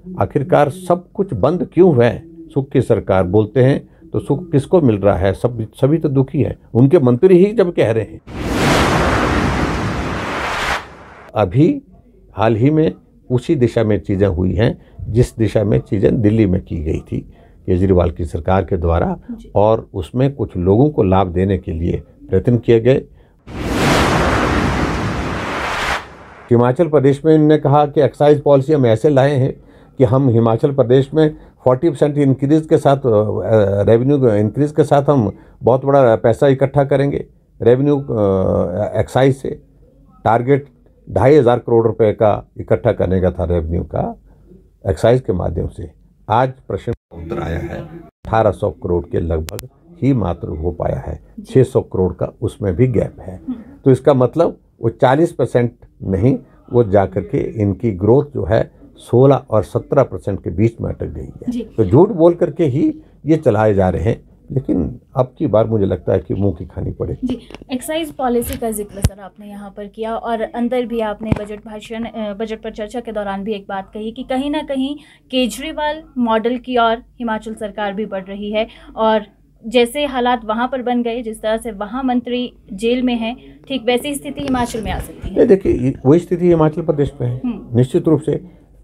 आखिरकार सब कुछ बंद क्यों है? सुख की सरकार बोलते हैं तो सुख किसको मिल रहा है? सभी तो दुखी है। उनके मंत्री ही जब कह रहे हैं। अभी हाल ही में उसी दिशा में चीज़ें हुई हैं जिस दिशा में चीज़ें दिल्ली में की गई थी केजरीवाल की सरकार के द्वारा, और उसमें कुछ लोगों को लाभ देने के लिए प्रयत्न किए गए। हिमाचल प्रदेश में इन्होंने कहा कि एक्साइज पॉलिसी हम ऐसे लाए हैं कि हम हिमाचल प्रदेश में 40% इंक्रीज के साथ, रेवेन्यू इंक्रीज के साथ हम बहुत बड़ा पैसा इकट्ठा करेंगे। रेवेन्यू एक्साइज से टारगेट 2500 करोड़ रुपए का इकट्ठा करने का था रेवेन्यू का एक्साइज के माध्यम से। आज प्रश्न उत्तर आया है 1800 करोड़ के लगभग ही मात्र हो पाया है, 600 करोड़ का उसमें भी गैप है। तो इसका मतलब वो 40% नहीं, वो जाकर के इनकी ग्रोथ जो है 16 और 17% के बीच में अटक गई है। तो झूठ बोल करके ही ये चलाए जा रहे हैं, लेकिन अब की बार मुझे लगता है कि मुंह की खानी पड़ेगी। जी, एक्साइज पॉलिसी का जिक्र सर आपने यहाँ पर किया, और अंदर भी आपने बजट पर चर्चा के दौरान भी एक बात कही कि कहीं ना कहीं केजरीवाल मॉडल की ओर हिमाचल सरकार भी बढ़ रही है, और जैसे हालात वहाँ पर बन गए, जिस तरह से वहाँ मंत्री जेल में हैं, ठीक वैसी स्थिति हिमाचल में आ सकती है। देखिए, वही स्थिति हिमाचल प्रदेश में है निश्चित रूप से,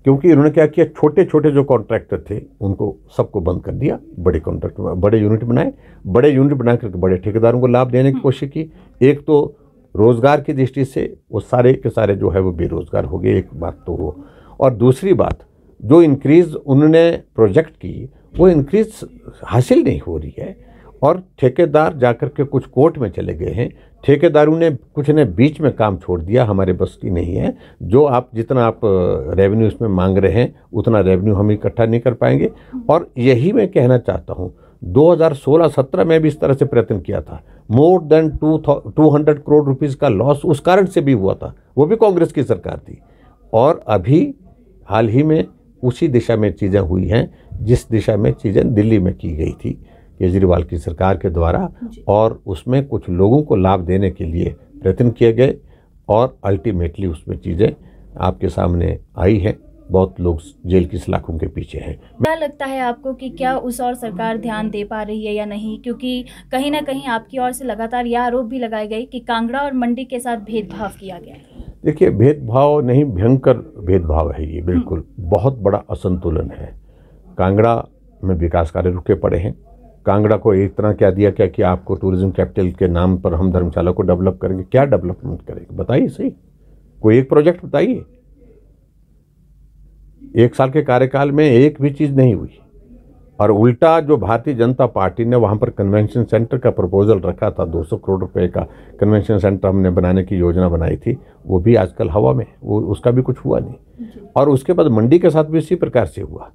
क्योंकि इन्होंने क्या किया, छोटे छोटे जो कॉन्ट्रैक्टर थे उनको सबको बंद कर दिया, बड़े कॉन्ट्रैक्ट बड़े यूनिट बनाए, बड़े यूनिट बना करके बड़े ठेकेदारों को लाभ देने की कोशिश की। एक तो रोजगार की दृष्टि से वो सारे के सारे जो है वो बेरोजगार हो गए, एक बात तो हो, और दूसरी बात जो इंक्रीज उन्होंने प्रोजेक्ट की वो इंक्रीज हासिल नहीं हो रही है, और ठेकेदार जाकर के कुछ कोर्ट में चले गए हैं। ठेकेदारों ने कुछ ने बीच में काम छोड़ दिया, हमारे बस की नहीं है, जो आप जितना आप रेवेन्यू इसमें मांग रहे हैं उतना रेवेन्यू हम इकट्ठा नहीं कर पाएंगे। और यही मैं कहना चाहता हूँ, 2016-17 में भी इस तरह से प्रयत्न किया था, मोर देन 200 करोड़ रुपीज़ का लॉस उस कारण से भी हुआ था, वो भी कांग्रेस की सरकार थी। और अभी हाल ही में उसी दिशा में चीज़ें हुई हैं जिस दिशा में चीज़ें दिल्ली में की गई थी केजरीवाल की सरकार के द्वारा, और उसमें कुछ लोगों को लाभ देने के लिए प्रयत्न किए गए, और अल्टीमेटली उसमें चीज़ें आपके सामने आई हैं। बहुत लोग जेल की सलाखों के पीछे हैं। क्या लगता है आपको कि क्या उस और सरकार ध्यान दे पा रही है या नहीं? क्योंकि कहीं ना कहीं आपकी ओर से लगातार यह आरोप भी लगाए गए कि कांगड़ा और मंडी के साथ भेदभाव किया गया है। देखिए, भेदभाव नहीं, भयंकर भेदभाव है ये, बिल्कुल बहुत बड़ा असंतुलन है। कांगड़ा में विकास कार्य रुके पड़े हैं। कांगड़ा को एक तरह क्या दिया क्या कि आपको टूरिज्म कैपिटल के नाम पर हम धर्मशाला को डेवलप करेंगे। क्या डेवलपमेंट करेंगे बताइए सही, कोई एक प्रोजेक्ट बताइए। 1 साल के कार्यकाल में एक भी चीज़ नहीं हुई, और उल्टा जो भारतीय जनता पार्टी ने वहाँ पर कन्वेंशन सेंटर का प्रपोजल रखा था, 200 करोड़ रुपए का कन्वेंशन सेंटर हमने बनाने की योजना बनाई थी, वो भी आजकल हवा में, वो उसका भी कुछ हुआ नहीं। और उसके बाद मंडी के साथ भी इसी प्रकार से हुआ,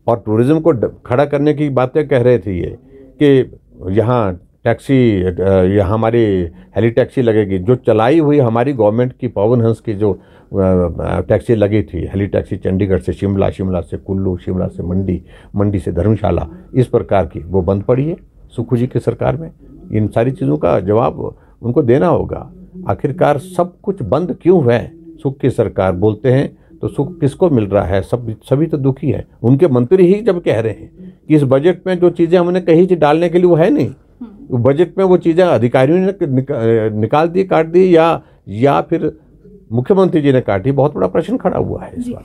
और टूरिज्म को खड़ा करने की बातें कह रहे थे ये कि यहाँ टैक्सी, यहाँ हमारी हेली टैक्सी लगेगी। जो चलाई हुई हमारी गवर्नमेंट की पवन हंस की जो टैक्सी लगी थी, हेली टैक्सी चंडीगढ़ से शिमला, शिमला से कुल्लू, शिमला से मंडी, मंडी से धर्मशाला, इस प्रकार की वो बंद पड़ी है सुखू जी की सरकार में। इन सारी चीज़ों का जवाब उनको देना होगा। आखिरकार सब कुछ बंद क्यों है? सुख की सरकार बोलते हैं तो सुख किसको मिल रहा है? सभी तो दुखी है। उनके मंत्री ही जब कह रहे हैं कि इस बजट में जो चीज़ें हमने कही थी डालने के लिए वो है नहीं, बजट में वो चीज़ें अधिकारियों ने निकाल दी, काट दी, या फिर मुख्यमंत्री जी ने काटी। बहुत बड़ा प्रश्न खड़ा हुआ है इस बार।